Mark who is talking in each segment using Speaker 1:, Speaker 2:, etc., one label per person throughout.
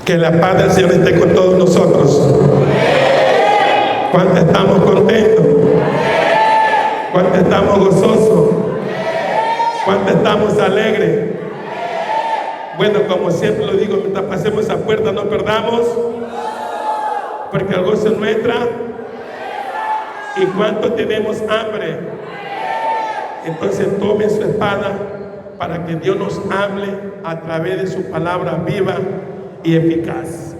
Speaker 1: Que la paz del Señor esté con todos nosotros. ¿Cuántos estamos contentos? ¿Cuántos estamos gozosos? ¿Cuántos estamos alegres? Bueno, como siempre lo digo, mientras pasemos esa puerta no perdamos, porque el gozo es nuestra. ¿Y cuánto tenemos hambre? Entonces tome su espada para que Dios nos hable a través de su palabra viva y eficaz.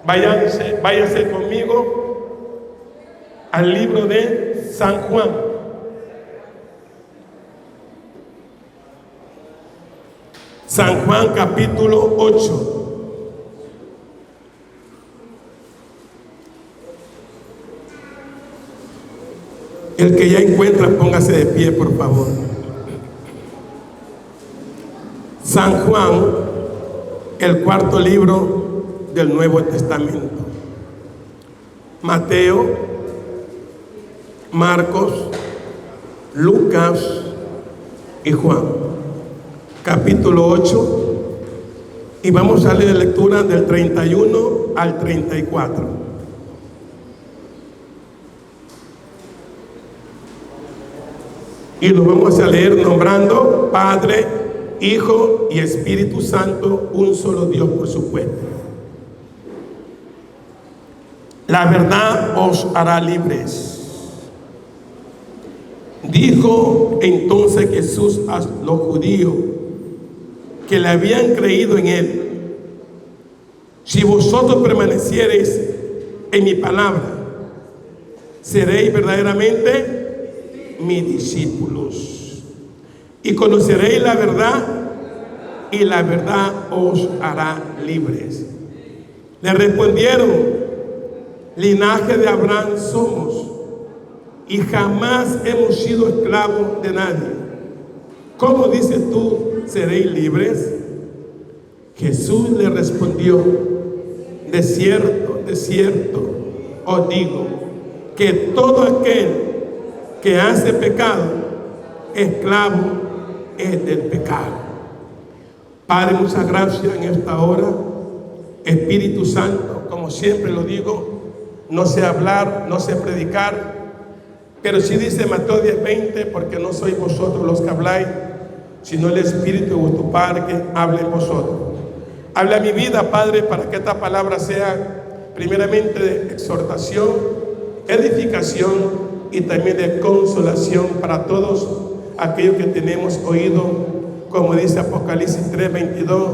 Speaker 1: Váyase conmigo al libro de San Juan. San Juan capítulo 8. El que ya encuentra, póngase de pie, por favor. San Juan, el cuarto libro del Nuevo Testamento. Mateo, Marcos, Lucas y Juan. Capítulo 8. Y vamos a leer lectura del 31 al 34. Y lo vamos a leer nombrando Padre, Hijo y Espíritu Santo, un solo Dios, por supuesto. La verdad os hará libres. Dijo entonces Jesús a los judíos que le habían creído en él: si vosotros permaneciereis en mi palabra, seréis verdaderamente mis discípulos, y conoceréis la verdad, y la verdad os hará libres. Le respondieron: linaje de Abraham somos, y jamás hemos sido esclavos de nadie. ¿Cómo dices tú, seréis libres? Jesús le respondió: de cierto os digo, que todo aquel que hace pecado, esclavo es del pecado. Padre, muchas gracias en esta hora. Espíritu Santo, como siempre lo digo, no sé hablar, no sé predicar, pero sí dice Mateo 10:20, porque no sois vosotros los que habláis, sino el Espíritu de vuestro Padre que habla en vosotros. Habla mi vida, Padre, para que esta palabra sea primeramente de exhortación, edificación y también de consolación para todos aquellos que tenemos oído, como dice Apocalipsis 3:22,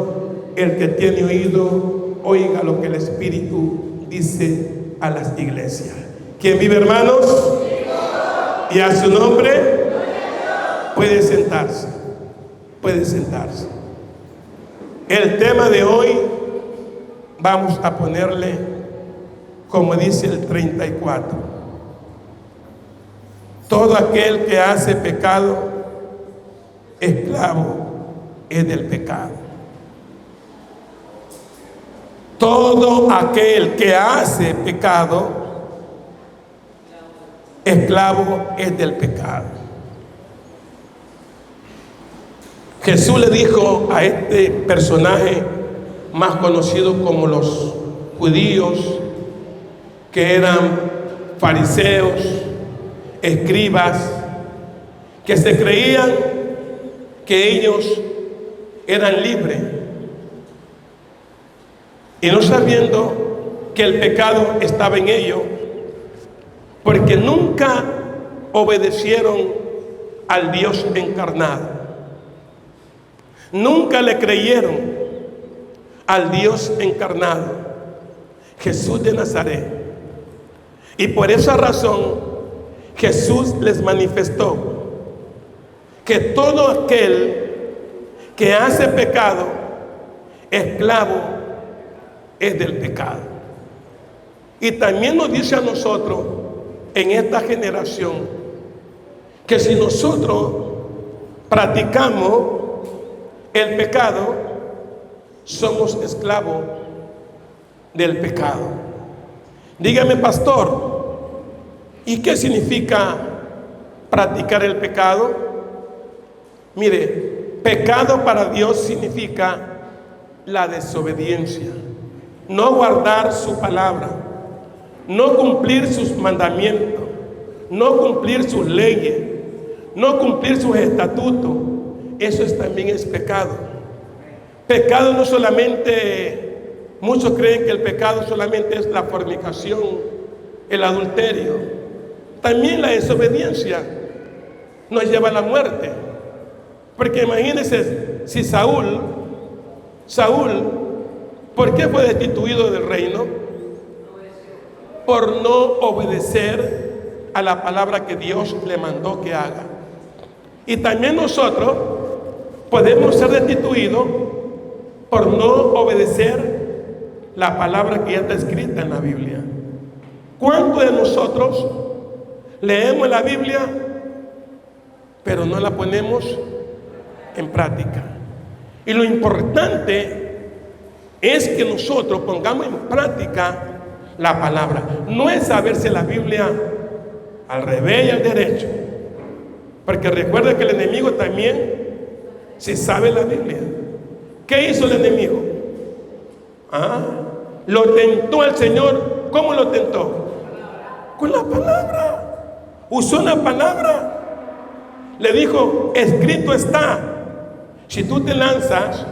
Speaker 1: el que tiene oído, oiga lo que el Espíritu dice a las iglesias. ¿Quién vive, hermanos? Y a su nombre puede sentarse. Puede sentarse. El tema de hoy vamos a ponerle, como dice el 34. Todo aquel que hace pecado, esclavo es del pecado. Todo aquel que hace pecado, esclavo es del pecado. Jesús le dijo a este personaje más conocido como los judíos, que eran fariseos, escribas, que se creían que ellos eran libres, y no sabiendo que el pecado estaba en ellos, porque nunca obedecieron al Dios encarnado, nunca le creyeron al Dios encarnado, Jesús de Nazaret. Y por esa razón Jesús les manifestó que todo aquel que hace pecado, esclavo es del pecado. Y también nos dice a nosotros en esta generación que si nosotros practicamos el pecado, somos esclavos del pecado. Dígame, pastor, ¿y qué significa practicar el pecado? Mire, pecado para Dios significa la desobediencia. no guardar su palabra, no cumplir sus mandamientos, no cumplir sus leyes, no cumplir sus estatutos, eso también es pecado. Pecado no solamente, muchos creen que el pecado solamente es la fornicación, el adulterio. También la desobediencia nos lleva a la muerte. Porque imagínense, si Saúl, ¿por qué fue destituido del reino? Por no obedecer a la palabra que Dios le mandó que haga. Y también nosotros podemos ser destituidos por no obedecer la palabra que ya está escrita en la Biblia. ¿Cuántos de nosotros leemos la Biblia, pero no la ponemos en práctica? Y lo importante es que nosotros pongamos en práctica la palabra. No es saberse la Biblia al revés y al derecho, porque recuerda que el enemigo también se sabe la Biblia. ¿Qué hizo el enemigo? Lo tentó al Señor. ¿Cómo lo tentó? Con la palabra. Usó una palabra. Le dijo, escrito está, si tú te lanzas,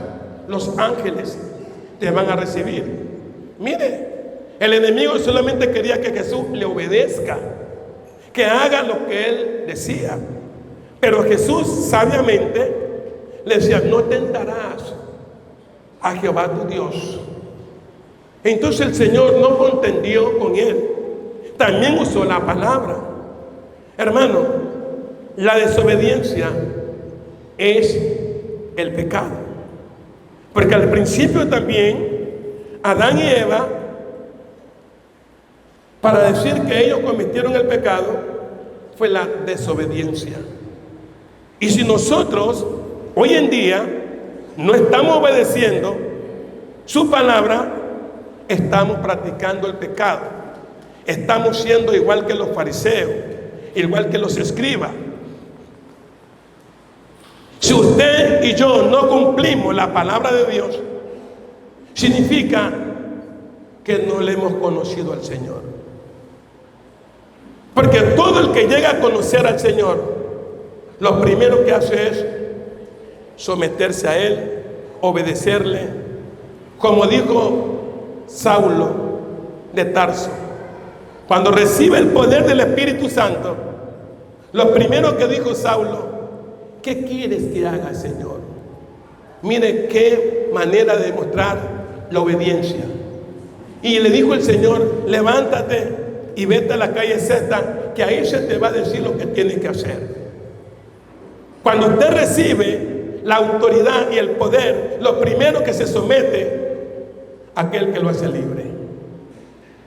Speaker 1: los ángeles te van a recibir. Mire, el enemigo solamente quería que Jesús le obedezca, que haga lo que él decía. Pero Jesús sabiamente le decía, no tentarás a Jehová tu Dios. Entonces el Señor no contendió con él, también usó la palabra. Hermano, la desobediencia es el pecado, porque al principio también Adán y Eva, para decir que ellos cometieron el pecado, fue la desobediencia. Y si nosotros hoy en día no estamos obedeciendo su palabra, estamos practicando el pecado. Estamos siendo igual que los fariseos, igual que los escribas. Si usted y yo no cumplimos la palabra de Dios, significa que no le hemos conocido al Señor. Porque todo el que llega a conocer al Señor, lo primero que hace es someterse a Él, obedecerle, como dijo Saulo de Tarso. Cuando recibe el poder del Espíritu Santo, lo primero que dijo Saulo, ¿qué quieres que haga, Señor? Mire qué manera de demostrar la obediencia. Y le dijo el Señor, levántate y vete a la calle Z, que ahí se te va a decir lo que tienes que hacer. Cuando usted recibe la autoridad y el poder, lo primero que se somete a aquel que lo hace libre.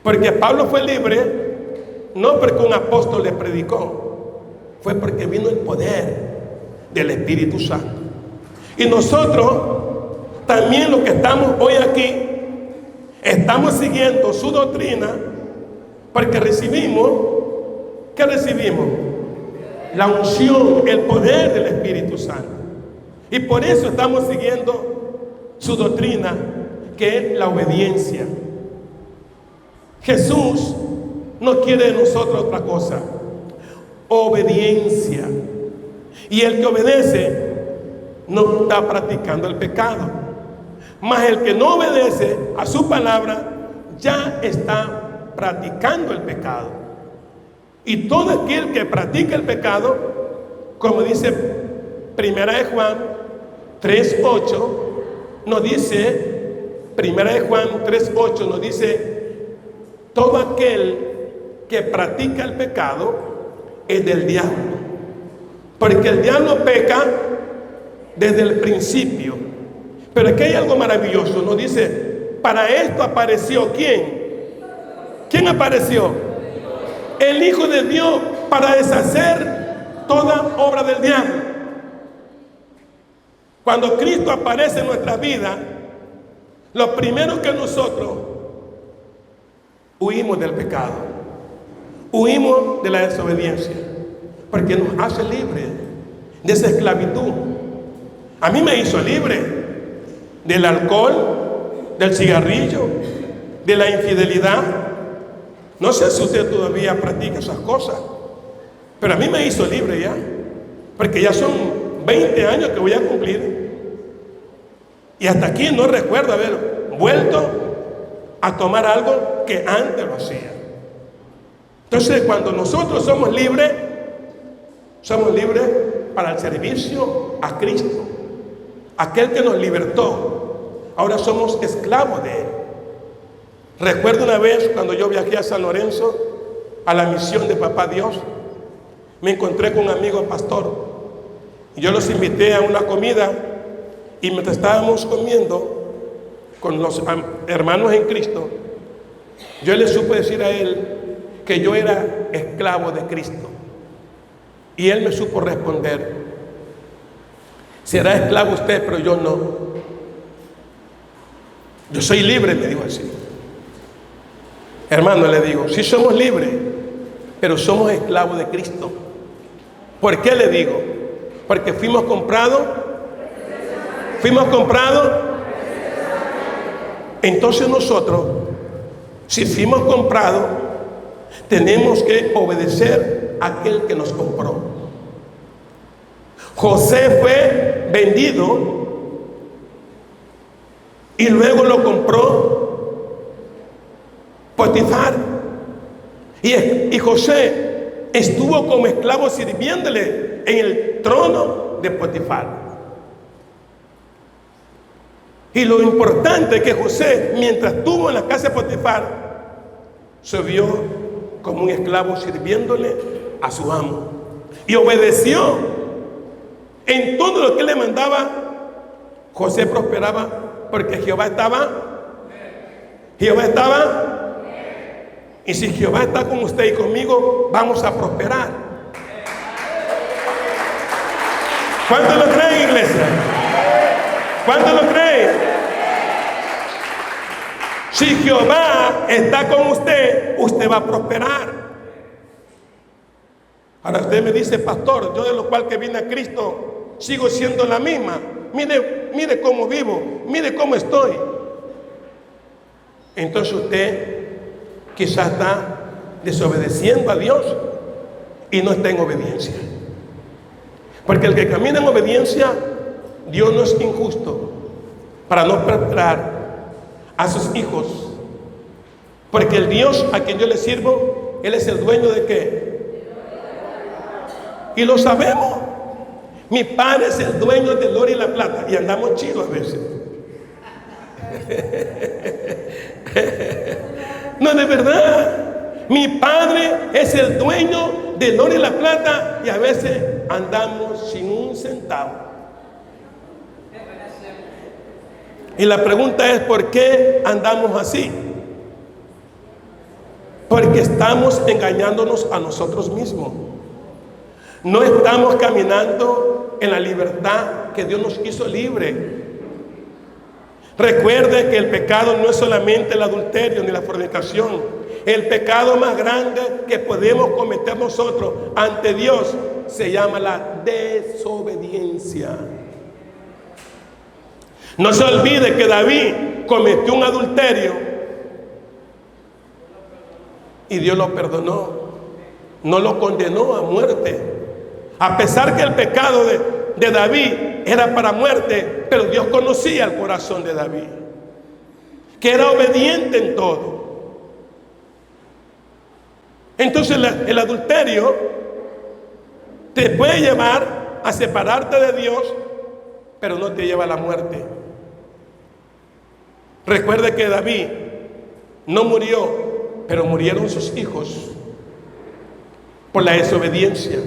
Speaker 1: Porque Pablo fue libre no porque un apóstol le predicó, fue porque vino el poder del Espíritu Santo. Y nosotros también, los que estamos hoy aquí, estamos siguiendo su doctrina, porque recibimos, ¿qué recibimos? La unción, el poder del Espíritu Santo. Y por eso estamos siguiendo su doctrina, que es la obediencia. Jesús no quiere de nosotros otra cosa, obediencia. Y el que obedece no está practicando el pecado. Mas el que no obedece a su palabra ya está practicando el pecado. Y todo aquel que practica el pecado, como dice Primera de Juan 3:8, nos dice, Primera de Juan 3:8 nos dice, todo aquel que practica el pecado es del diablo, porque el diablo peca desde el principio. Pero aquí hay algo maravilloso, nos dice, para esto apareció ¿quién? ¿Quién apareció? El Hijo de Dios, para deshacer toda obra del diablo. Cuando Cristo aparece en nuestra vida, lo primero que nosotros huimos del pecado, huimos de la desobediencia, porque nos hace libres de esa esclavitud. A mí me hizo libre del alcohol, del cigarrillo, de la infidelidad. No sé si usted todavía practica esas cosas, pero a mí me hizo libre ya, porque ya son 20 años que voy a cumplir. Y hasta aquí no recuerdo haber vuelto a tomar algo que antes lo hacía. Entonces, cuando nosotros somos libres para el servicio a Cristo, aquel que nos libertó. Ahora somos esclavos de Él. Recuerdo una vez cuando yo viajé a San Lorenzo, a la misión de Papá Dios, me encontré con un amigo pastor. Y yo los invité a una comida, y mientras estábamos comiendo con los hermanos en Cristo, yo le supe decir a él que yo era esclavo de Cristo. Y él me supo responder: será esclavo usted, pero yo no. Yo soy libre, me dijo así. Hermano, le digo, sí somos libres, pero somos esclavos de Cristo. ¿Por qué le digo? Porque fuimos comprados. Entonces nosotros, si fuimos comprados, tenemos que obedecer a aquel que nos compró. José fue vendido y luego lo compró Potifar. Y José estuvo como esclavo sirviéndole en el trono de Potifar. Y lo importante es que José, mientras estuvo en la casa de Potifar, se vio como un esclavo sirviéndole a su amo. Y obedeció en todo lo que él le mandaba. José prosperaba porque Jehová estaba. Y si Jehová está con usted y conmigo, vamos a prosperar. ¿Cuántos lo creen, iglesia? ¿Cuántos lo creen? Si Jehová está con usted, usted va a prosperar. Ahora usted me dice: pastor, yo de lo cual que vine a Cristo sigo siendo la misma. Mire cómo vivo, mire cómo estoy. Entonces usted quizás está desobedeciendo a Dios y no está en obediencia. Porque el que camina en obediencia, Dios no es injusto para no prosperar a sus hijos. Porque el Dios a quien yo le sirvo, Él es el dueño de ¿qué? Y lo sabemos. Mi Padre es el dueño del oro y la plata. Y andamos chidos a veces. No, de verdad. Mi Padre es el dueño del oro y la plata. Y a veces andamos sin un centavo. Y la pregunta es: ¿por qué andamos así? Porque estamos engañándonos a nosotros mismos. No estamos caminando en la libertad que Dios nos hizo libre. Recuerde que el pecado no es solamente el adulterio ni la fornicación. El pecado más grande que podemos cometer nosotros ante Dios se llama la desobediencia. No se olvide que David cometió un adulterio y Dios lo perdonó, no lo condenó a muerte. A pesar que el pecado de David era para muerte, pero Dios conocía el corazón de David, que era obediente en todo. Entonces el adulterio te puede llevar a separarte de Dios, pero no te lleva a la muerte. Recuerde que David no murió, pero murieron sus hijos por la desobediencia.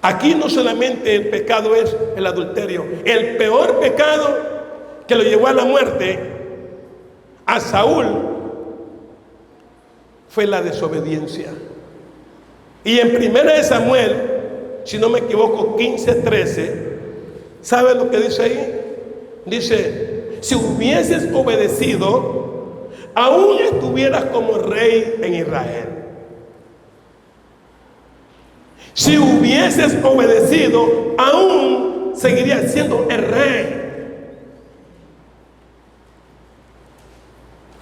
Speaker 1: Aquí no solamente el pecado es el adulterio. El peor pecado que lo llevó a la muerte a Saúl fue la desobediencia. Y en 1 Samuel, si no me equivoco, 15:13, ¿sabe lo que dice ahí? Dice: si hubieses obedecido, aún estuvieras como rey en Israel. Si hubieses obedecido, aún seguirías siendo el rey.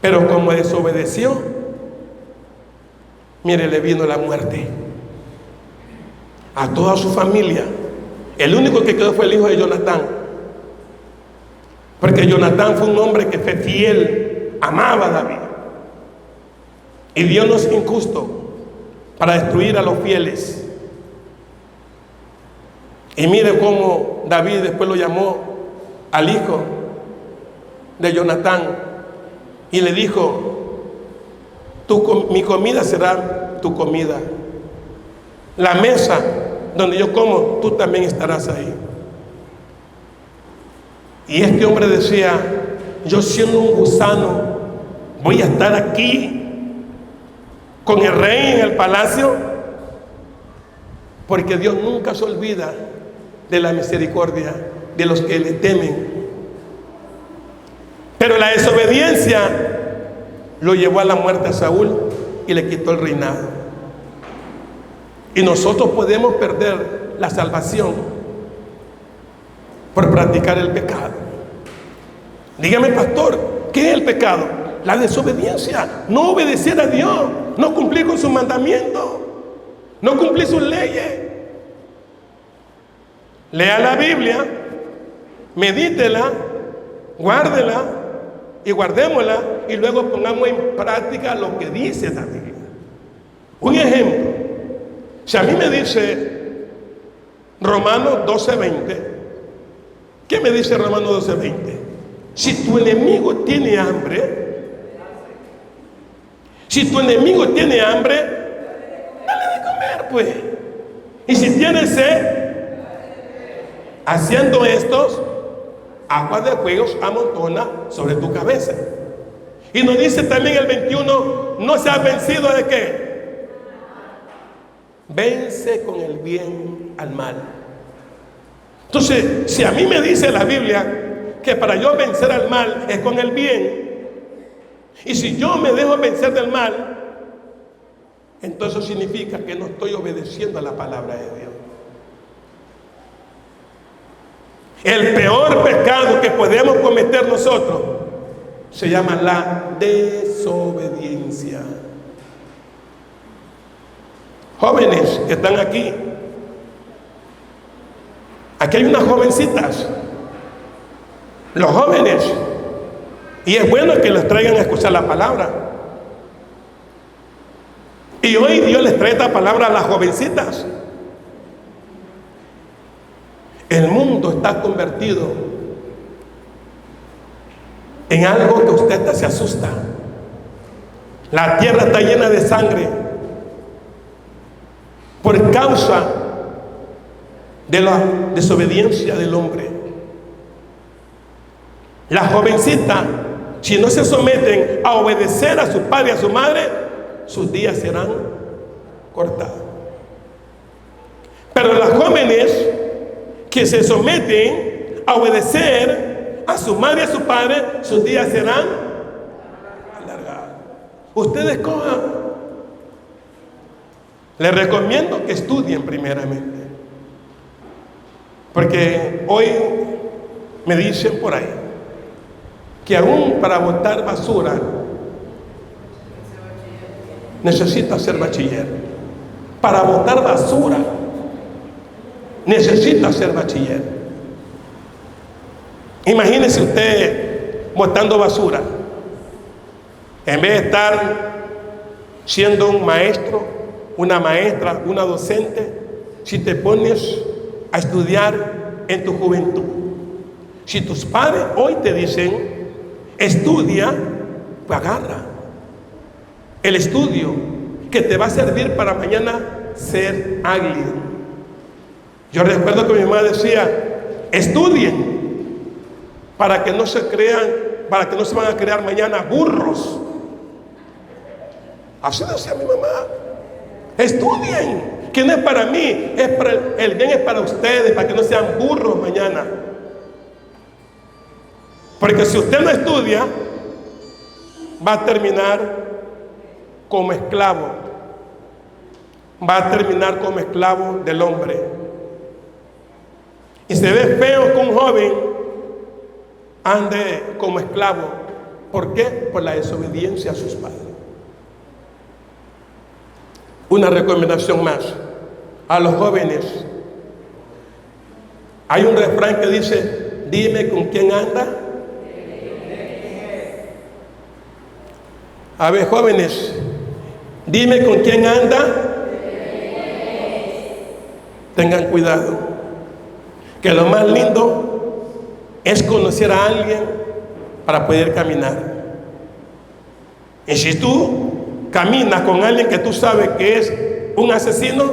Speaker 1: Pero como desobedeció, mire, le vino la muerte a toda su familia. El único que quedó fue el hijo de Jonatán, porque Jonatán fue un hombre que fue fiel, amaba a David. Y Dios no es injusto para destruir a los fieles. Y mire cómo David después lo llamó al hijo de Jonatán y le dijo: mi comida será tu comida, la mesa donde yo como, tú también estarás ahí. Y este hombre decía: yo siendo un gusano, voy a estar aquí con el rey en el palacio, porque Dios nunca se olvida de la misericordia de los que le temen. Pero la desobediencia lo llevó a la muerte a Saúl y le quitó el reinado. Y nosotros podemos perder la salvación por practicar el pecado. Dígame, pastor, ¿qué es el pecado? La desobediencia, no obedecer a Dios, no cumplir con sus mandamientos, no cumplir sus leyes. Lea la Biblia, medítela, guárdela y guardémosla, y luego pongamos en práctica lo que dice la Biblia. Un ejemplo: si a mí me dice Romanos 12:20, ¿qué me dice Romanos 12:20? Si tu enemigo tiene hambre, dale de comer, pues. Y si tiene sed, haciendo estos, agua de fuegos amontona sobre tu cabeza. Y nos dice también el 21, no seas vencido de qué. Vence con el bien al mal. Entonces, si a mí me dice la Biblia que para yo vencer al mal es con el bien, y si yo me dejo vencer del mal, entonces significa que no estoy obedeciendo a la palabra de Dios. El peor pecado que podemos cometer nosotros se llama la desobediencia. Jóvenes que están aquí hay unas jovencitas, los jóvenes, y es bueno que les traigan a escuchar la palabra. Y hoy Dios les trae esta palabra a las jovencitas. El mundo está convertido en algo que usted se asusta. La tierra está llena de sangre por causa de la desobediencia del hombre. Las jovencitas, si no se someten a obedecer a su padre y a su madre, sus días serán cortados. Pero las jóvenes que se someten a obedecer a su madre y a su padre, sus días serán alargados. Ustedes cojan. Les recomiendo que estudien primeramente, porque hoy me dicen por ahí que aún para botar basura necesita ser bachiller. Para botar basura necesita ser bachiller. Imagínese usted botando basura, en vez de estar siendo un maestro, una maestra, una docente, si te pones a estudiar en tu juventud. Si tus padres hoy te dicen estudia, pues agarra el estudio que te va a servir para mañana ser alguien. Yo recuerdo que mi mamá decía: estudien para que no se van a crear mañana burros. Así decía mi mamá. Estudien, que no es para mí, el bien es para ustedes, para que no sean burros mañana. Porque si usted no estudia, va a terminar como esclavo. Va a terminar como esclavo del hombre. Y se ve feo que un joven ande como esclavo ¿Por qué? Por la desobediencia a sus padres. Una recomendación más a los jóvenes. Hay un refrán que dice: dime con quién anda. A ver, jóvenes, dime con quién anda. Tengan cuidado, que lo más lindo es conocer a alguien para poder caminar. Y si tú caminas con alguien que tú sabes que es un asesino,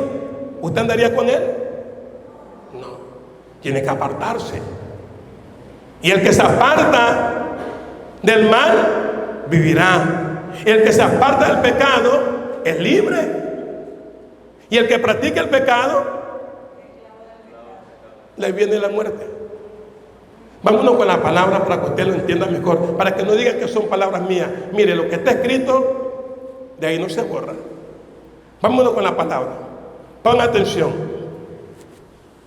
Speaker 1: ¿usted andaría con él? No, tiene que apartarse. Y el que se aparta del mal vivirá. Y el que se aparta del pecado es libre. Y el que practica el pecado, le viene la muerte. Vámonos con la palabra para que usted lo entienda mejor, para que no digan que son palabras mías. Mire, lo que está escrito, de ahí no se borra. Vámonos con la palabra. Pon atención.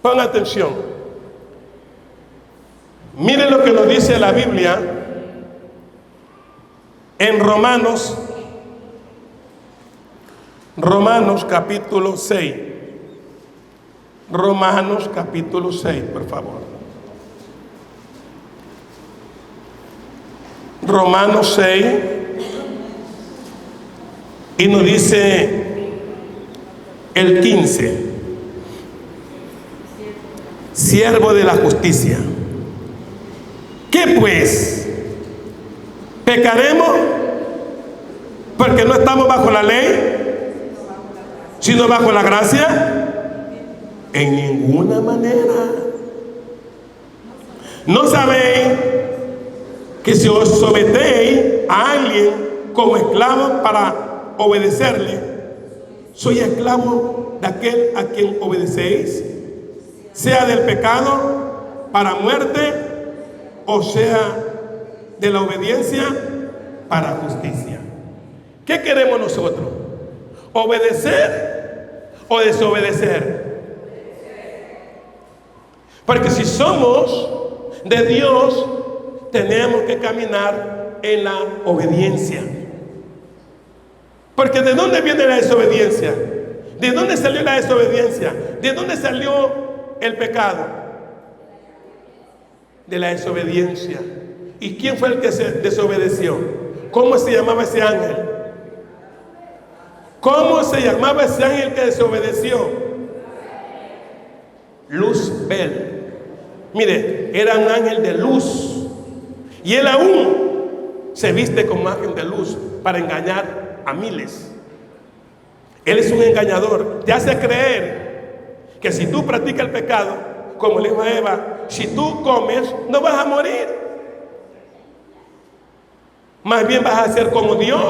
Speaker 1: Pon atención. Mire lo que nos dice la Biblia en Romanos capítulo 6. Romanos capítulo 6, por favor. Romanos 6, y nos dice el 15: siervo de la justicia. ¿Qué pues? ¿Pecaremos porque no estamos bajo la ley, sino bajo la gracia? En ninguna manera. ¿No sabéis que si os sometéis a alguien como esclavo para obedecerle, sois esclavo de aquel a quien obedecéis, sea del pecado para muerte, o sea de la obediencia para justicia? ¿Qué queremos nosotros? ¿Obedecer o desobedecer? Porque si somos de Dios, tenemos que caminar en la obediencia. Porque ¿de dónde viene la desobediencia? ¿De dónde salió la desobediencia? ¿De dónde salió el pecado? De la desobediencia. ¿Y quién fue el que se desobedeció? ¿Cómo se llamaba ese ángel? ¿Cómo se llamaba ese ángel que desobedeció? Luzbel. Mire, era un ángel de luz, y él aún se viste como ángel de luz para engañar a miles. Él es un engañador. Te hace creer que si tú practicas el pecado, como le dijo a Eva, si tú comes, no vas a morir. Más bien vas a ser como Dios.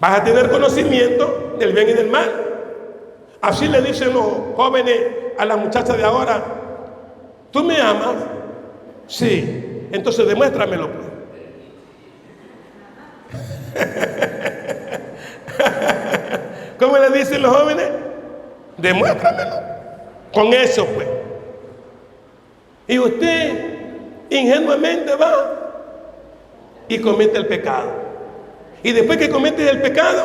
Speaker 1: Vas a tener conocimiento del bien y del mal. Así le dicen los jóvenes a las muchachas de ahora: ¿tú me amas? Sí. Entonces demuéstramelo, pues. ¿Cómo le dicen los jóvenes? Demuéstramelo. Con eso, pues. Y usted ingenuamente va y comete el pecado. Y después que cometes el pecado,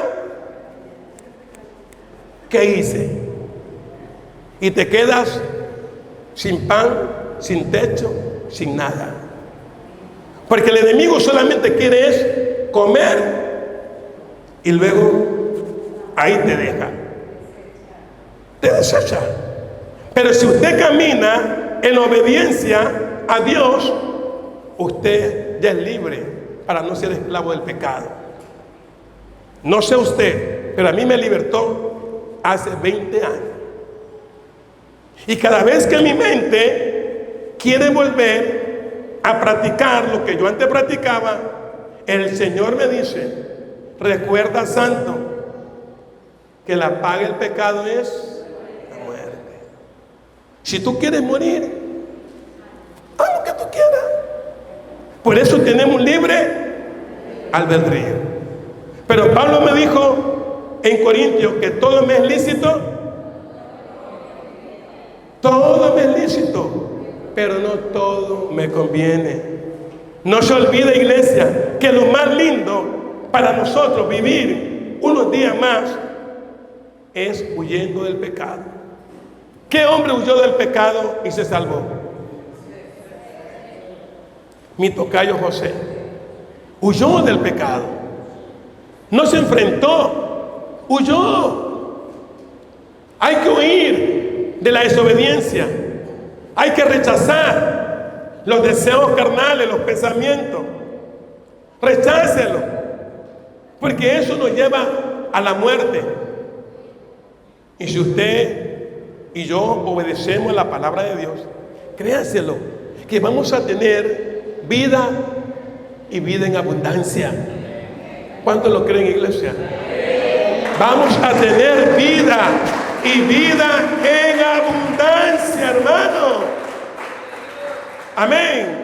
Speaker 1: ¿qué hice? Y te quedas sin pan, sin techo, sin nada. Porque el enemigo solamente quiere es comer, y luego ahí te deja, te desecha. Pero si usted camina en obediencia a Dios, usted ya es libre para no ser esclavo del pecado. No sé usted, pero a mí me libertó hace 20 años. Y cada vez que mi mente quiere volver a practicar lo que yo antes practicaba, el Señor me dice: recuerda, santo, que la paga del pecado es la muerte. Si tú quieres morir, haz lo que tú quieras. Por eso tenemos libre albedrío. Pero Pablo me dijo en Corintios que todo me es lícito. Todo me es lícito, pero no todo me conviene. No se olvide, iglesia, que lo más lindo para nosotros vivir unos días más es huyendo del pecado. ¿Qué hombre huyó del pecado y se salvó? Mi tocayo José huyó del pecado, no se enfrentó, huyó. Hay que huir de la desobediencia, hay que rechazar los deseos carnales, los pensamientos. Rechácelo, porque eso nos lleva a la muerte. Y si usted y yo obedecemos la palabra de Dios, créanselo, que vamos a tener vida y vida en abundancia. ¿Cuántos lo creen, iglesia? Vamos a tener vida y vida en abundancia, hermano. Amén.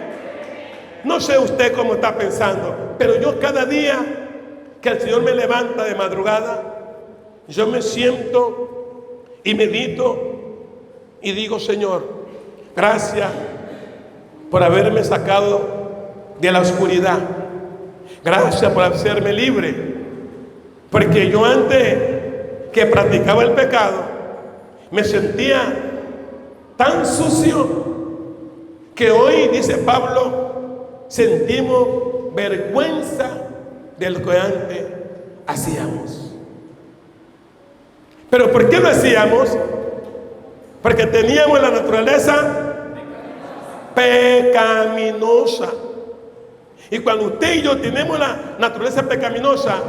Speaker 1: No sé usted cómo está pensando, pero yo cada día que el Señor me levanta de madrugada, yo me siento y medito y digo: Señor, gracias por haberme sacado de la oscuridad. Gracias por hacerme libre. Porque yo antes que practicaba el pecado, me sentía tan sucio que hoy, dice Pablo, sentimos vergüenza de lo que antes hacíamos. ¿Pero por qué lo hacíamos? Porque teníamos la naturaleza pecaminosa. Y cuando usted y yo tenemos la naturaleza pecaminosa,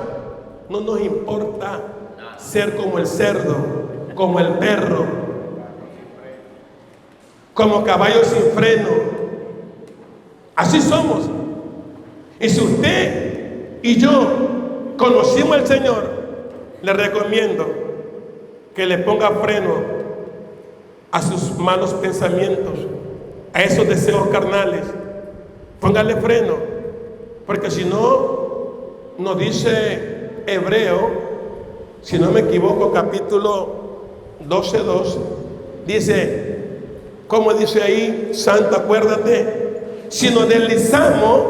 Speaker 1: no nos importa ser como el cerdo, como el perro, como caballo sin freno. Así somos. Y si usted y yo conocimos al Señor, le recomiendo que le ponga freno a sus malos pensamientos, a esos deseos carnales. Póngale freno, porque si no, nos dice Hebreo, si no me equivoco, capítulo 12:2, dice, ¿cómo dice ahí? Santo, acuérdate, si nos deslizamos,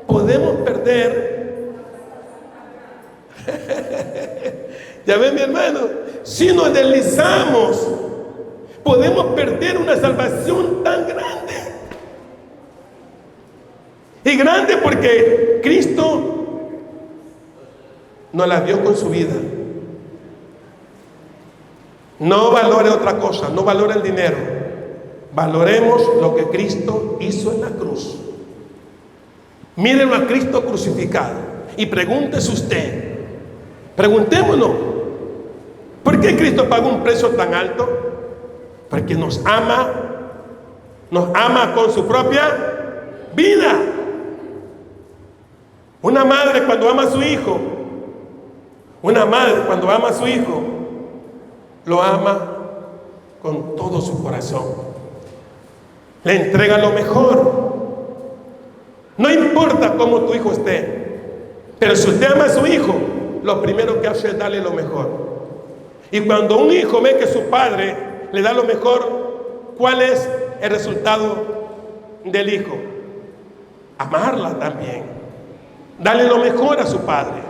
Speaker 1: podemos perder. Ya ven, mi hermano, si nos deslizamos, podemos perder una salvación tan grande. Y grande porque Cristo nos la dio con su vida. No valore otra cosa, no valore el dinero. Valoremos lo que Cristo hizo en la cruz. Mírenlo a Cristo crucificado y pregúntese usted, preguntémonos, ¿por qué Cristo pagó un precio tan alto? Porque nos ama con su propia vida. Una madre cuando ama a su hijo, lo ama con todo su corazón. Le entrega lo mejor. No importa cómo tu hijo esté, pero si usted ama a su hijo, lo primero que hace es darle lo mejor. Y cuando un hijo ve que su padre le da lo mejor, ¿cuál es el resultado del hijo? Amarla también. Darle lo mejor a su padre.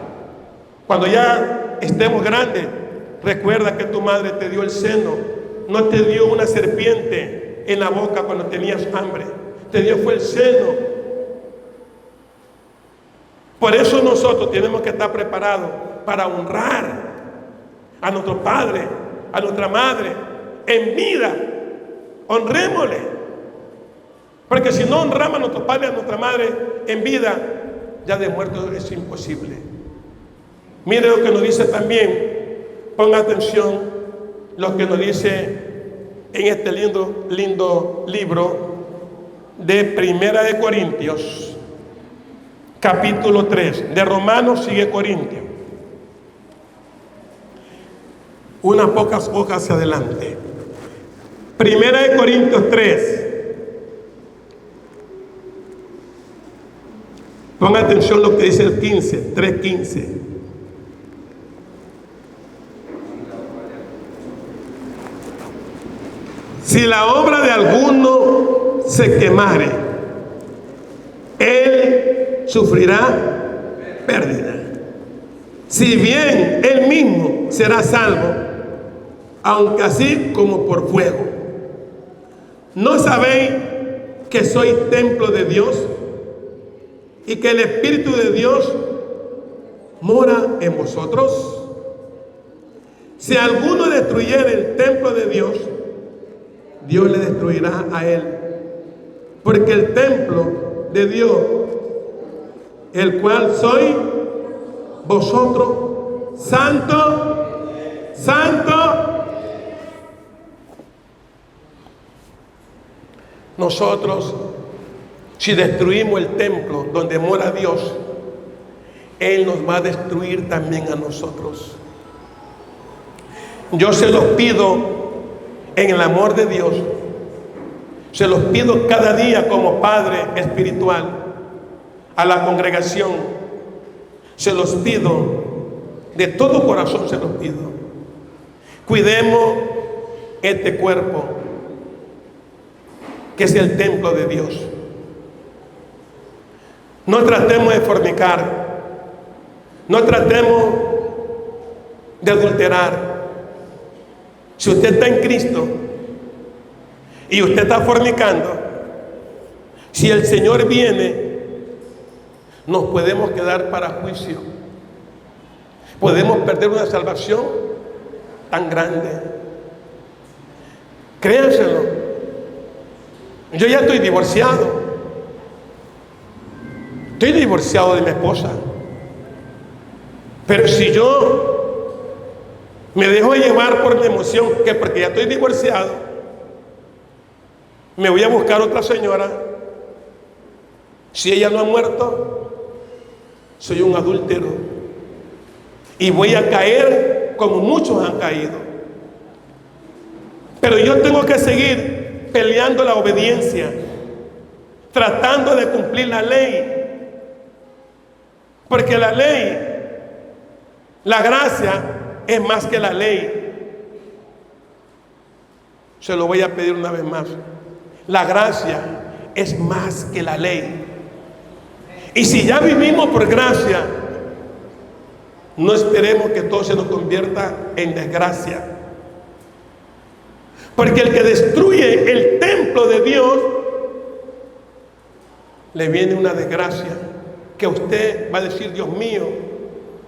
Speaker 1: Cuando ya estemos grandes, recuerda que tu madre te dio el seno, no te dio una serpiente en la boca cuando tenías hambre, te dio fue el seno. Por eso nosotros tenemos que estar preparados para honrar a nuestro padre, a nuestra madre en vida. Honrémosle, porque si no honramos a nuestro padre y a nuestra madre en vida, ya de muerto es imposible. Mire lo que nos dice también, ponga atención lo que nos dice en este lindo libro de Primera de Corintios, capítulo 3, de Romanos sigue Corintios, unas pocas hojas hacia adelante. Primera de Corintios 3. Ponga atención lo que dice el 15, 3:15. Si la obra de alguno se quemare, él sufrirá pérdida. Si bien él mismo será salvo, aunque así como por fuego. ¿No sabéis que soy templo de Dios y que el Espíritu de Dios mora en vosotros? Si alguno destruyere el templo de Dios, Dios le destruirá a él, porque el templo de Dios, el cual soy vosotros, santo, santo. Nosotros, si destruimos el templo donde mora Dios, Él nos va a destruir también a nosotros. Yo se los pido en el amor de Dios, se los pido cada día como Padre espiritual a la congregación, se los pido de todo corazón, se los pido. Cuidemos este cuerpo que es el templo de Dios. No tratemos de fornicar, no tratemos de adulterar. Si usted está en Cristo y usted está fornicando, si el Señor viene, nos podemos quedar para juicio. Podemos perder una salvación tan grande. Créanselo. Yo ya estoy divorciado. Estoy divorciado de mi esposa. Pero si yo me dejo llevar por mi emoción, que porque ya estoy divorciado, me voy a buscar otra señora, si ella no ha muerto, soy un adúltero y voy a caer como muchos han caído. Pero yo tengo que seguir peleando la obediencia, tratando de cumplir la ley, porque la ley, la gracia es más que la ley. Se lo voy a pedir una vez más. La gracia es más que la ley. Y si ya vivimos por gracia, no esperemos que todo se nos convierta en desgracia. Porque el que destruye el templo de Dios, le viene una desgracia que usted va a decir: Dios mío,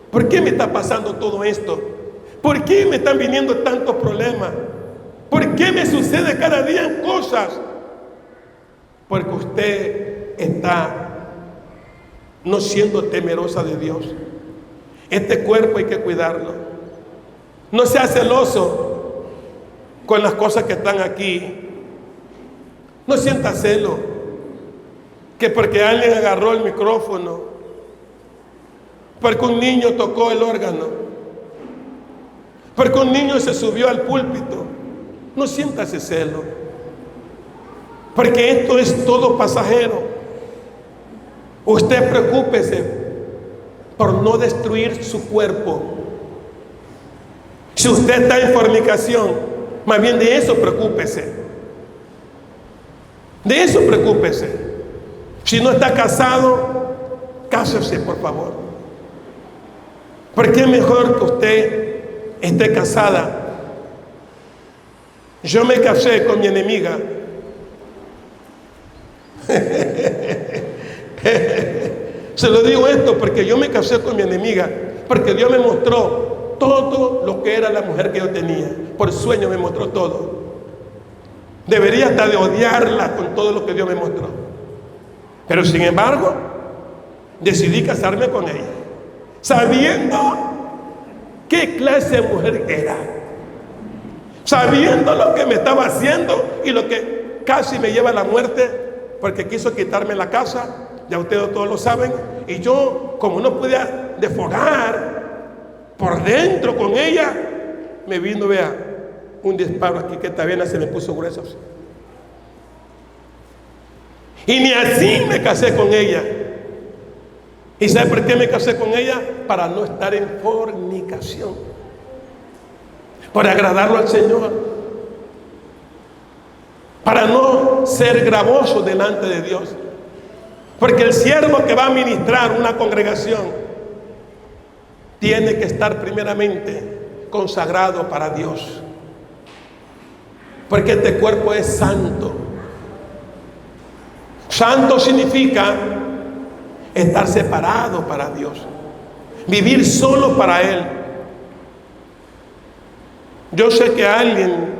Speaker 1: ¿por qué me está pasando todo esto? ¿Por qué me están viniendo tantos problemas? ¿Por qué me sucede cada día cosas? Porque usted está no siendo temerosa de Dios. Este cuerpo hay que cuidarlo. No sea celoso con las cosas que están aquí. No sienta celo que porque alguien agarró el micrófono, porque un niño tocó el órgano, porque un niño se subió al púlpito. No sienta ese celo, porque esto es todo pasajero. Usted preocúpese por no destruir su cuerpo. Si usted está en fornicación, más bien de eso preocúpese. De eso preocúpese. Si no está casado, cásese, por favor. Porque es mejor que usted esté casada. Yo me casé con mi enemiga. Se lo digo esto porque yo me casé con mi enemiga, porque Dios me mostró todo lo que era la mujer que yo tenía. Por sueño me mostró todo. Debería hasta de odiarla con todo lo que Dios me mostró. Pero sin embargo, decidí casarme con ella, sabiendo qué clase de mujer era, sabiendo lo que me estaba haciendo y lo que casi me lleva a la muerte, porque quiso quitarme la casa. Ya ustedes todos lo saben. Y yo, como no podía desfogar por dentro con ella, me vino, vea, un disparo aquí que esta vena se me puso gruesa. Y ni así me casé con ella. ¿Y sabe por qué me casé con ella? Para no estar en fornicación, para agradarlo al Señor, para no ser gravoso delante de Dios. Porque el siervo que va a ministrar una congregación tiene que estar primeramente consagrado para Dios. Porque este cuerpo es santo. Santo significa estar separado para Dios, vivir solo para Él. Yo sé que alguien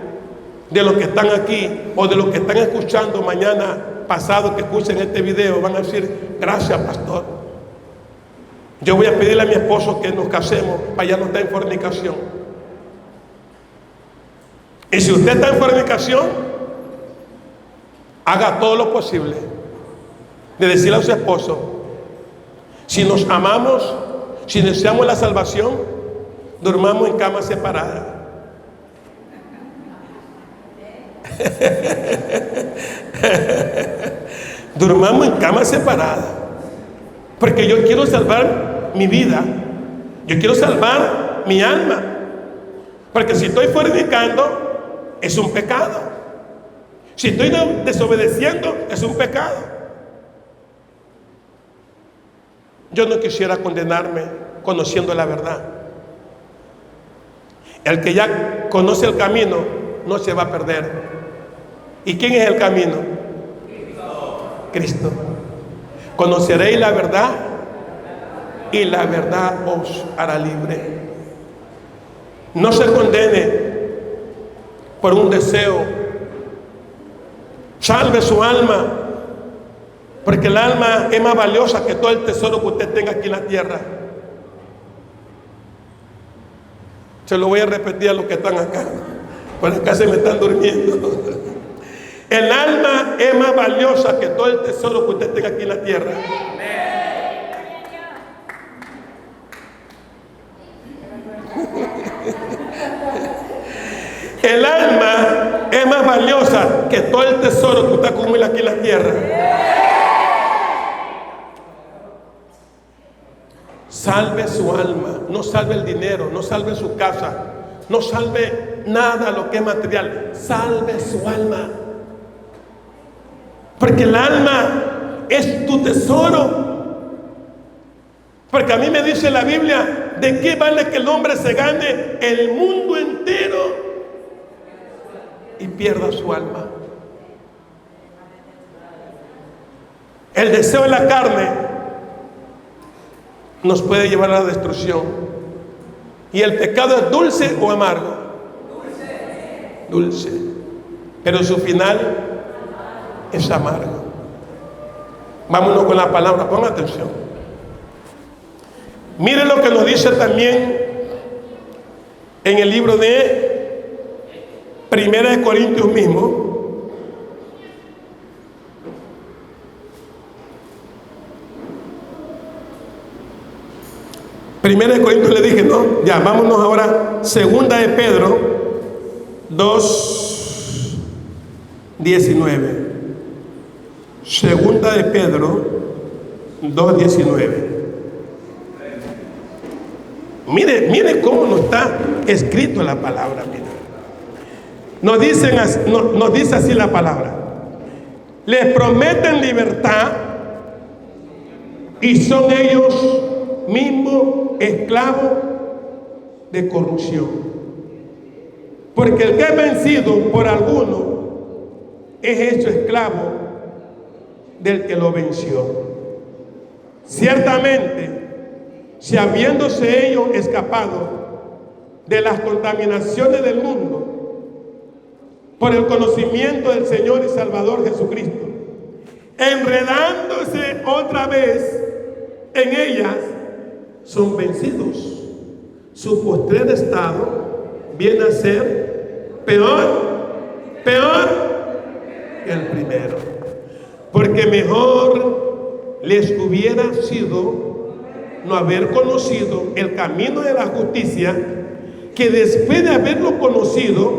Speaker 1: de los que están aquí o de los que están escuchando mañana pasado que escuchen este video van a decir: gracias, pastor, yo voy a pedirle a mi esposo que nos casemos para ya no estar en fornicación. Y si usted está en fornicación, haga todo lo posible de decirle a su esposo: si nos amamos, si deseamos la salvación, durmamos en camas separadas. Durmamos en camas separadas, porque yo quiero salvar mi vida, yo quiero salvar mi alma. Porque si estoy fornicando, es un pecado. Si estoy desobedeciendo, es un pecado. Yo no quisiera condenarme conociendo la verdad. El que ya conoce el camino no se va a perder. ¿Y quién es el camino? Cristo. Conoceréis la verdad y la verdad os hará libre. No se condene por un deseo. Salve su alma, porque el alma es más valiosa que todo el tesoro que usted tenga aquí en la tierra. Se lo voy a repetir a los que están acá, por acá se me están durmiendo. El alma es más valiosa que todo el tesoro que usted tenga aquí en la tierra. El alma es más valiosa que todo el tesoro que usted acumula aquí en la tierra. Salve su alma, no salve el dinero, no salve su casa, no salve nada lo que es material, salve su alma. Porque el alma es tu tesoro. Porque a mí me dice la Biblia: ¿de qué vale que el hombre se gane el mundo entero y pierda su alma? El deseo de la carne nos puede llevar a la destrucción. ¿Y el pecado es dulce o amargo? Dulce. Pero su final es amargo. Vámonos con la palabra, pongan atención. Miren lo que nos dice también en el libro de Primera de Corintios mismo. Primera de Corintios le dije, no, ya, vámonos ahora. Segunda de Pedro 2:19. Segunda de Pedro 2:19. Mire cómo nos está escrito la palabra. Mire. Nos dice así la palabra: les prometen libertad y son ellos mismos esclavos de corrupción. Porque el que es vencido por alguno es hecho esclavo del que lo venció. Ciertamente, si habiéndose ellos escapado de las contaminaciones del mundo por el conocimiento del Señor y Salvador Jesucristo, enredándose otra vez en ellas, son vencidos, su postrer estado viene a ser peor que el primero. Porque mejor les hubiera sido no haber conocido el camino de la justicia, que después de haberlo conocido,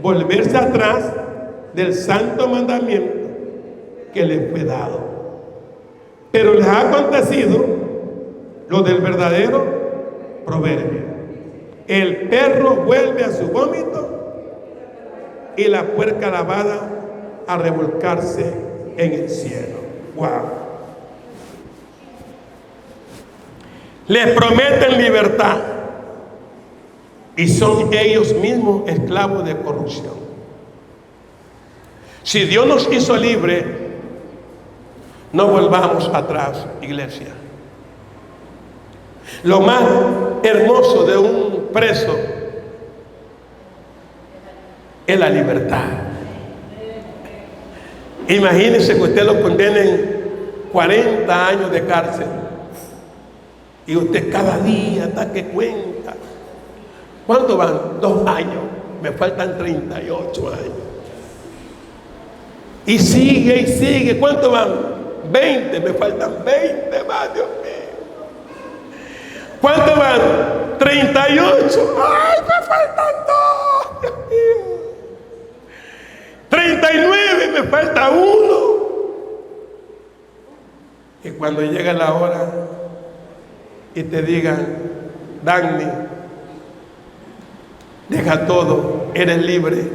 Speaker 1: volverse atrás del santo mandamiento que les fue dado. Pero les ha acontecido lo del verdadero proverbio: el perro vuelve a su vómito y la puerca lavada a revolcarse en el cielo. Wow. Les prometen libertad y son ellos mismos esclavos de corrupción. Si Dios nos hizo libre, no volvamos atrás, iglesia. Lo más hermoso de un preso es la libertad. Imagínense que usted lo condenen 40 años de cárcel y usted cada día hasta que cuenta. ¿Cuánto van? 2 años. Me faltan 38 años. Y sigue y sigue. ¿Cuánto van? 20. Me faltan 20 más, Dios mío. ¿Cuánto van? 38. ¡Ay, me faltan 2! Dios mío. 39, me falta 1. Y cuando llega la hora y te digan, Dagny, deja todo, eres libre.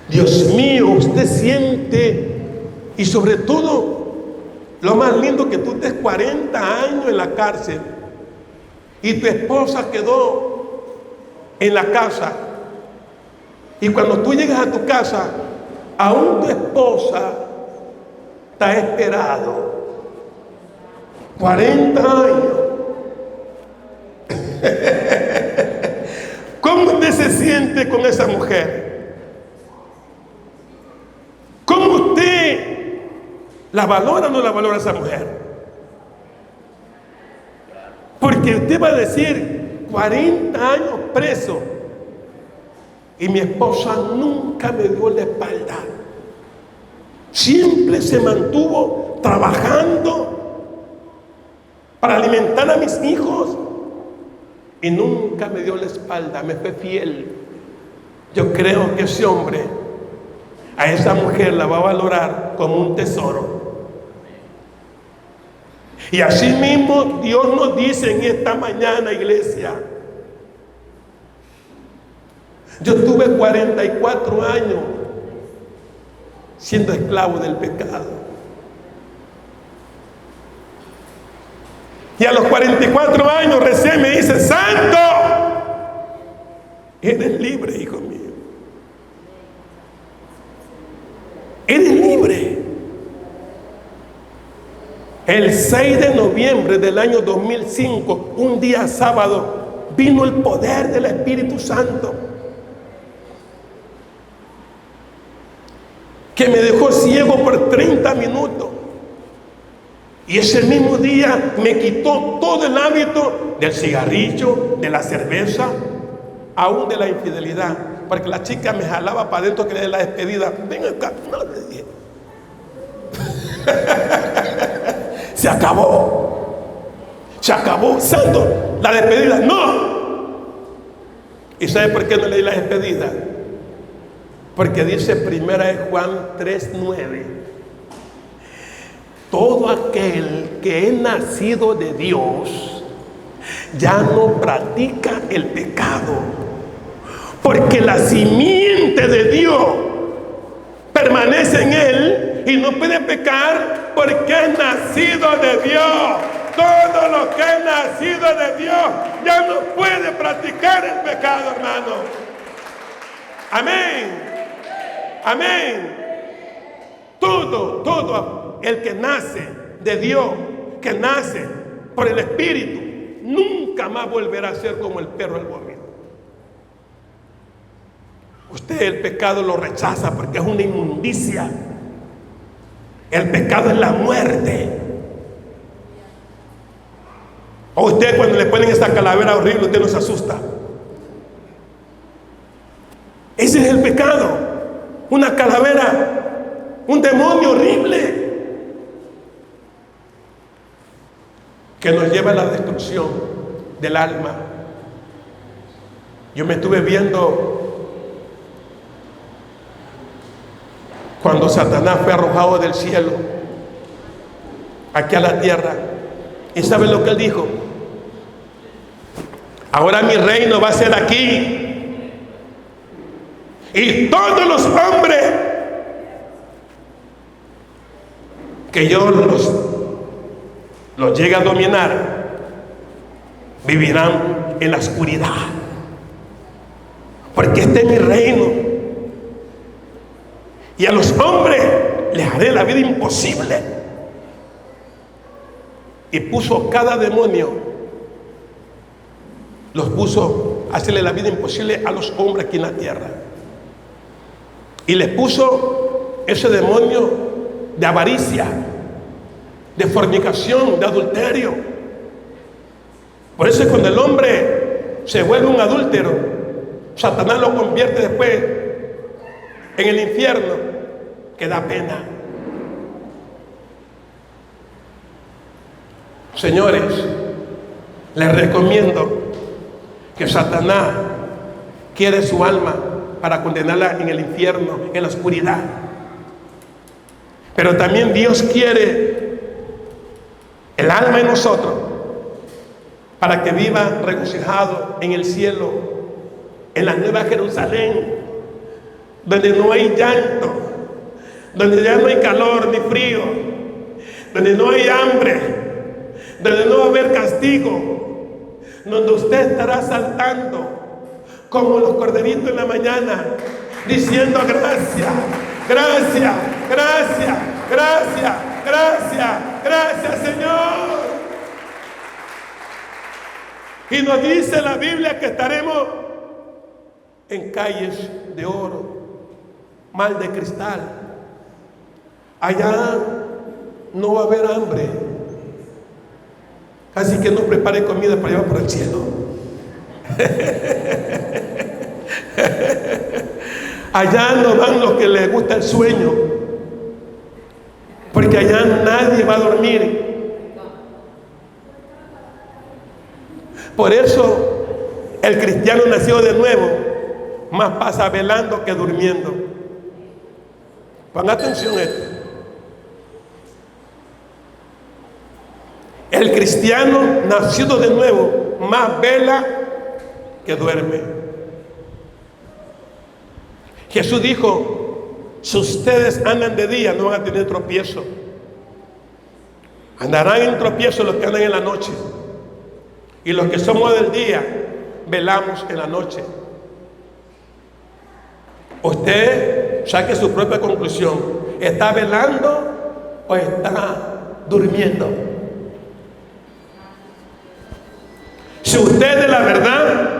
Speaker 1: Dios mío, usted siente, y sobre todo, lo más lindo que tú estés 40 años en la cárcel y tu esposa quedó en la casa, y cuando tú llegas a tu casa, aún tu esposa te ha esperado 40 años. ¿Cómo usted se siente con esa mujer? ¿Cómo usted la valora o no la valora esa mujer? Porque usted va a decir, 40 años preso y mi esposa nunca me dio la espalda. Siempre se mantuvo trabajando para alimentar a mis hijos y nunca me dio la espalda, me fue fiel. Yo creo que ese hombre a esa mujer la va a valorar como un tesoro. Y así mismo Dios nos dice en esta mañana, iglesia. Yo tuve 44 años siendo esclavo del pecado. Y a los 44 años recién me dice, Santo, eres libre, hijo mío. Eres libre. El 6 de noviembre del año 2005, un día sábado, vino el poder del Espíritu Santo que me dejó ciego por 30 minutos. Y ese mismo día me quitó todo el hábito del cigarrillo, de la cerveza, aún de la infidelidad. Porque la chica me jalaba para adentro que le dé la despedida. Ven acá, no le dije. Se acabó. Se acabó. Santo, la despedida. No. ¿Y sabe por qué no le di la despedida? Porque dice 1 Juan 3:9. Todo aquel que es nacido de Dios ya no practica el pecado, porque la simiente de Dios permanece en él y no puede pecar porque es nacido de Dios. Todo lo que es nacido de Dios ya no puede practicar el pecado, hermano. Amén. Amén. Todo el que nace de Dios, que nace por el Espíritu, nunca más volverá a ser como el perro al vómito. Usted el pecado lo rechaza porque es una inmundicia. El pecado es la muerte. O usted cuando le ponen esa calavera horrible, usted no se asusta. Ese es el pecado. Una calavera, un demonio horrible que nos lleva a la destrucción del alma. Yo me estuve viendo cuando Satanás fue arrojado del cielo aquí a la tierra. ¿Y sabe lo que él dijo? Ahora mi reino va a ser aquí. Y todos los hombres que yo los llegue a dominar vivirán en la oscuridad, porque este es mi reino. Y a los hombres les haré la vida imposible. Y puso cada demonio, los puso a hacerle la vida imposible a los hombres aquí en la tierra. Y les puso ese demonio de avaricia, de fornicación, de adulterio. Por eso es cuando el hombre se vuelve un adúltero, Satanás lo convierte después en el infierno, que da pena. Señores, les recomiendo que Satanás quiere su alma para condenarla en el infierno, en la oscuridad. Pero también Dios quiere el alma en nosotros para que viva regocijado en el cielo, en la nueva Jerusalén, donde no hay llanto, donde ya no hay calor ni frío, donde no hay hambre, donde no va a haber castigo, donde usted estará saltando como los corderitos en la mañana, diciendo gracias, gracias, gracias, gracias, gracias, gracias, Señor. Y nos dice la Biblia que estaremos en calles de oro, mal de cristal. Allá no va a haber hambre. Así que no prepare comida para llevar para el cielo. Allá no van los que les gusta el sueño, porque allá nadie va a dormir. Por eso el cristiano nacido de nuevo más pasa velando que durmiendo. Pongan atención a esto. El cristiano nacido de nuevo más vela que duerme. Jesús dijo: si ustedes andan de día no van a tener tropiezo. Andarán en tropiezo los que andan en la noche. Y los que somos del día velamos en la noche. Usted saque su propia conclusión. ¿Está velando o está durmiendo? Si usted es de la verdad,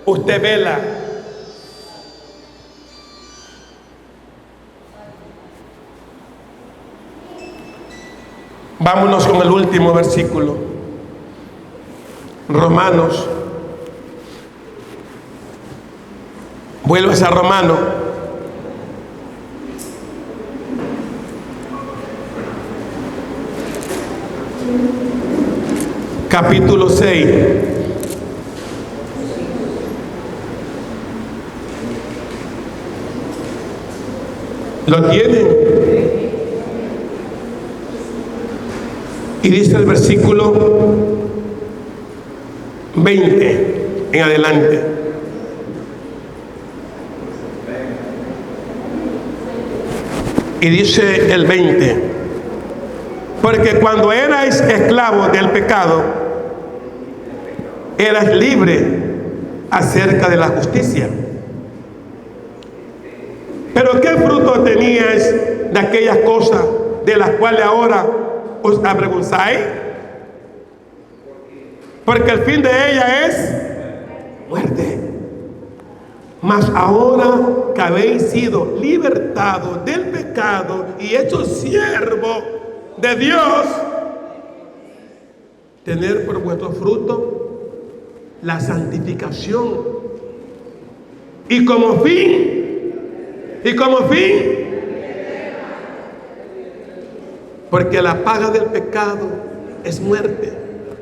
Speaker 1: usted vela. Vámonos con el último versículo. Romanos. Vuelvas a Romanos. Capítulo 6. ¿Lo tienen? Y dice el versículo 20 en adelante. Y dice el 20: porque cuando erais esclavos del pecado, eras libre acerca de la justicia. Pero ¿qué fruto teníais de aquellas cosas de las cuales ahora os avergonzáis? Porque el fin de ella es muerte. Mas ahora que habéis sido libertados del pecado y hechos siervos de Dios, tener por vuestro fruto la santificación. Y como fin, porque la paga del pecado es muerte,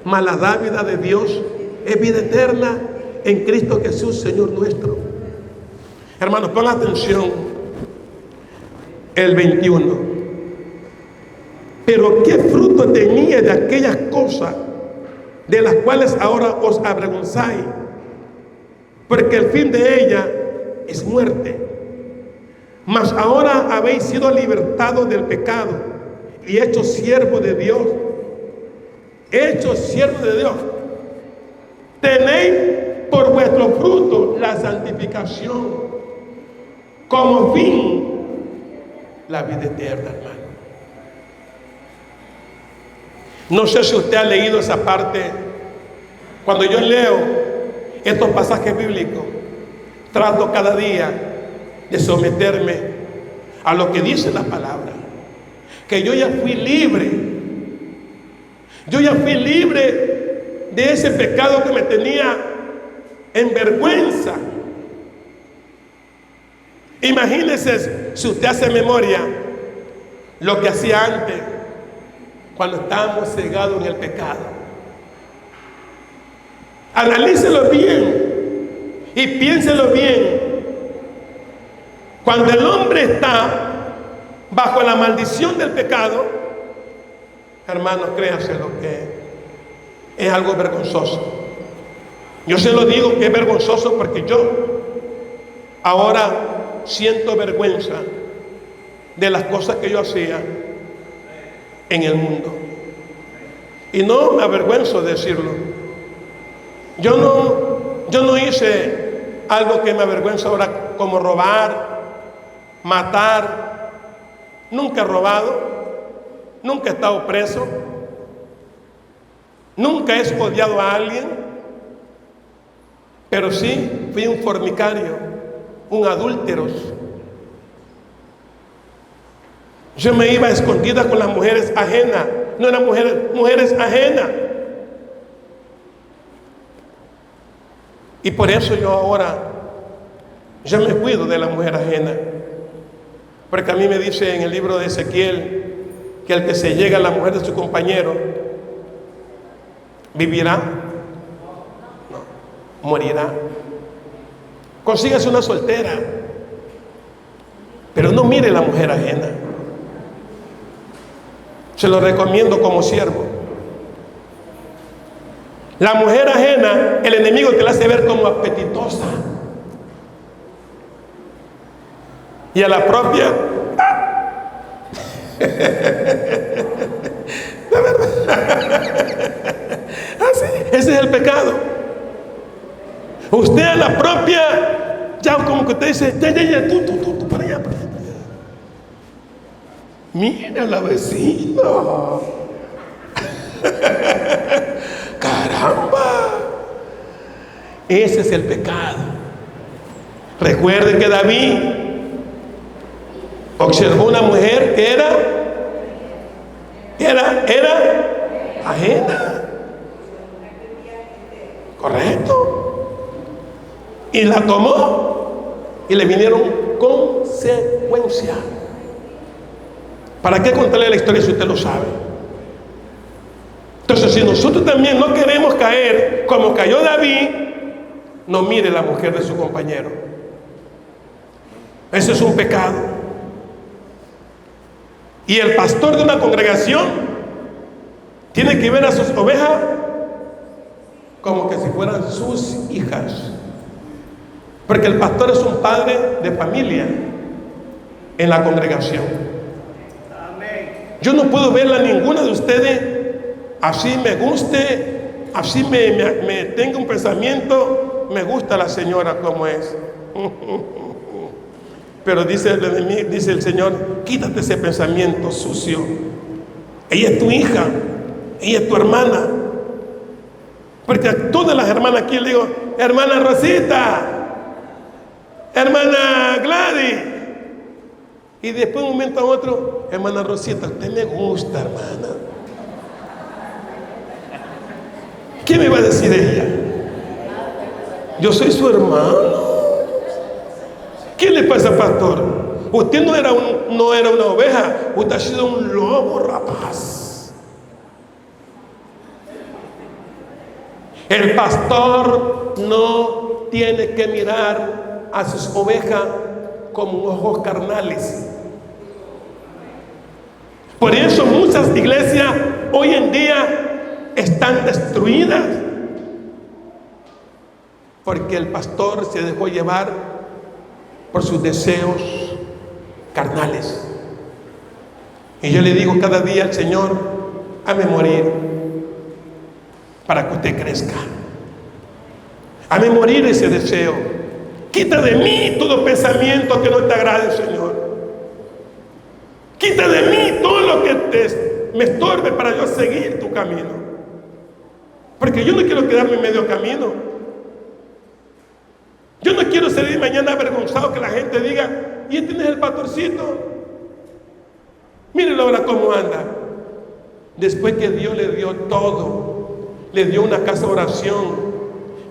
Speaker 1: mas la dádiva de Dios es vida eterna en Cristo Jesús, Señor nuestro. Hermanos, pongan atención el 21. Pero ¿qué fruto tenía de aquellas cosas de las cuales ahora os avergonzáis? Porque el fin de ella es muerte. Mas ahora habéis sido libertados del pecado y hechos siervos de Dios. Hechos siervos de Dios. Tenéis por vuestro fruto la santificación, como fin la vida eterna, hermano. No sé si usted ha leído esa parte. Cuando yo leo estos pasajes bíblicos, trato cada día de someterme a lo que dice la palabra. Que yo ya fui libre. Yo ya fui libre de ese pecado que me tenía en vergüenza. Imagínese, si usted hace memoria, lo que hacía antes, cuando estábamos cegados en el pecado. Analícelo bien y piénselo bien. Cuando el hombre está bajo la maldición del pecado, hermanos, créaselo que es algo vergonzoso. Yo se lo digo que es vergonzoso porque yo ahora siento vergüenza de las cosas que yo hacía en el mundo. Y no me avergüenzo de decirlo. Yo no hice algo que me avergüenza ahora, como robar, matar. Nunca he robado, nunca he estado preso, nunca he odiado a alguien, pero sí fui un fornicario, un adúltero. Yo me iba a escondidas con las mujeres ajenas. No eran mujeres ajenas. Y por eso yo ahora ya me cuido de la mujer ajena. Porque a mí me dice en el libro de Ezequiel que el que se llega a la mujer de su compañero vivirá, no, morirá. Consígase una soltera, pero no mire la mujer ajena. Se lo recomiendo como siervo. La mujer ajena, el enemigo te la hace ver como apetitosa. Y a la propia, la verdad, así, ese es el pecado. Usted a la propia, ya como que usted dice, ya, tú, para allá. Mira la vecina. Caramba. Ese es el pecado. Recuerden que David observó una mujer que era ajena. Correcto. Y la tomó y le vinieron consecuencias. ¿Para qué contarle la historia si usted lo sabe? Entonces, si nosotros también no queremos caer como cayó David, no mire la mujer de su compañero. Ese es un pecado. Y el pastor de una congregación tiene que ver a sus ovejas como que si fueran sus hijas. Porque el pastor es un padre de familia en la congregación. Yo no puedo verla a ninguna de ustedes así me guste, así me tenga un pensamiento, me gusta la señora como es. Pero dice el Señor, quítate ese pensamiento sucio. Ella es tu hija, ella es tu hermana. Porque a todas las hermanas aquí le digo, hermana Rosita, hermana Gladys. Y después de un momento a otro, hermana Rosita, usted me gusta, hermana. ¿Qué me va a decir ella? Yo soy su hermano. ¿Qué le pasa, pastor? Usted no era una oveja, usted ha sido un lobo rapaz. El pastor no tiene que mirar a sus ovejas como ojos carnales. Por eso muchas iglesias hoy en día están destruidas, porque el pastor se dejó llevar por sus deseos carnales. Y yo le digo cada día al Señor: hazme morir para que usted crezca. Hazme morir ese deseo. Quita de mí todo pensamiento que no te agrade, Señor. Quita de mí todo lo que me estorbe para yo seguir tu camino. Porque yo no quiero quedarme en medio camino. Yo no quiero salir mañana avergonzado, que la gente diga: ¿y este no es el pastorcito? Mírenlo ahora cómo anda. Después que Dios le dio todo, le dio una casa de oración,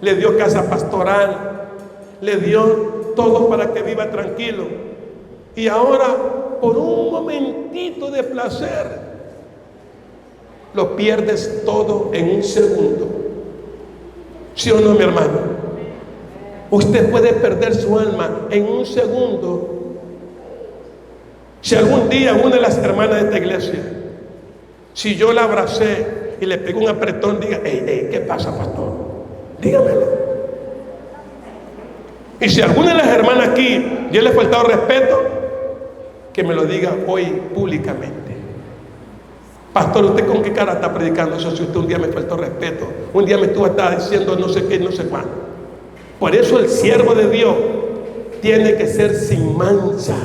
Speaker 1: le dio casa pastoral, le dio todo para que viva tranquilo. Y ahora, por un momentito de placer, lo pierdes todo en un segundo. ¿Sí o no, mi hermano? Usted puede perder su alma en un segundo. Si algún día una de las hermanas de esta iglesia, si yo la abracé y le pego un apretón, diga: hey, ¿qué pasa, pastor? Dígamelo. Y si alguna de las hermanas aquí yo le he faltado respeto, que me lo diga hoy públicamente: pastor, ¿usted con qué cara está predicando eso si usted un día me faltó respeto? Un día me estuvo hasta diciendo no sé qué, no sé cuándo. Por eso el siervo de Dios tiene que ser sin mancha.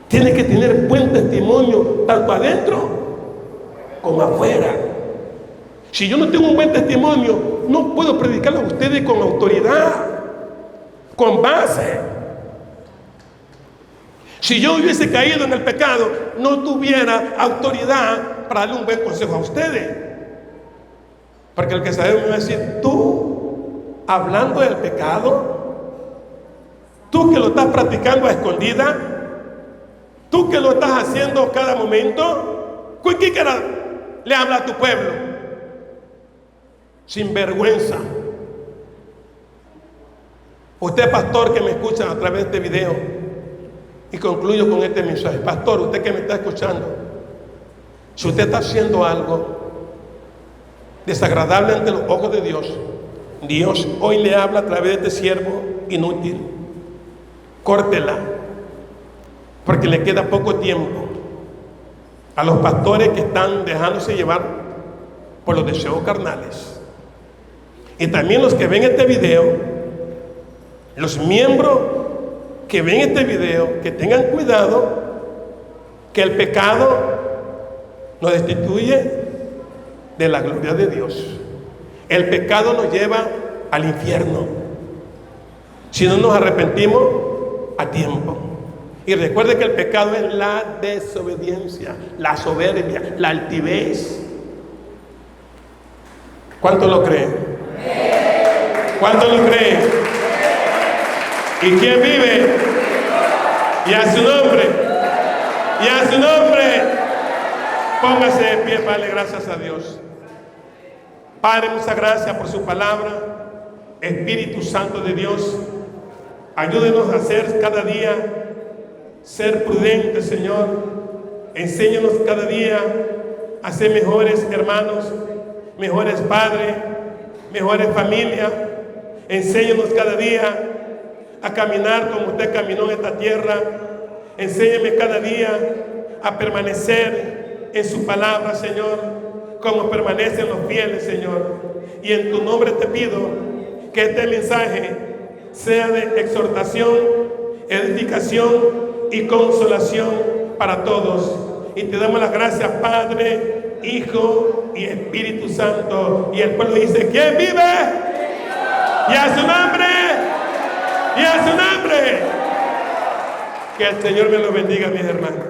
Speaker 1: Tiene que tener buen testimonio, tanto adentro como afuera. Si yo no tengo un buen testimonio, no puedo predicarle a ustedes con autoridad, con base. Si yo hubiese caído en el pecado, no tuviera autoridad para darle un buen consejo a ustedes. Porque el que sabe me va a decir: tú, hablando del pecado, tú que lo estás practicando a escondida, tú que lo estás haciendo cada momento, ¿con qué cara le habla a tu pueblo? Sin vergüenza. Usted, pastor, que me escucha a través de este video, y concluyo con este mensaje: pastor, usted que me está escuchando, si usted está haciendo algo desagradable ante los ojos de Dios, Dios hoy le habla a través de este siervo inútil. Córtela, porque le queda poco tiempo. A los pastores que están dejándose llevar por los deseos carnales, y también los que ven este video, los miembros que ven este video, que tengan cuidado, que el pecado nos destituye de la gloria de Dios. El pecado nos lleva al infierno si no nos arrepentimos a tiempo. Y recuerde que el pecado es la desobediencia, la soberbia, la altivez. ¿Cuánto lo creen? ¿Cuánto lo creen? ¿Y quién vive? Y a su nombre. Y a su nombre. Póngase de pie para darle gracias a Dios. Padre, muchas gracias por su palabra. Espíritu Santo de Dios, ayúdenos a hacer cada día, ser prudentes, Señor. Enséñanos cada día a ser mejores hermanos, mejores padres, mejores familias. Enséñanos cada día a caminar como usted caminó en esta tierra. Enséñame cada día a permanecer en su palabra, Señor, como permanecen los fieles, Señor. Y en tu nombre te pido que este mensaje sea de exhortación, edificación y consolación para todos. Y te damos las gracias, Padre, Hijo y Espíritu Santo. Y el pueblo dice: ¿quién vive? Y a su nombre. Y a su nombre. Que el Señor me lo bendiga, mis hermanos.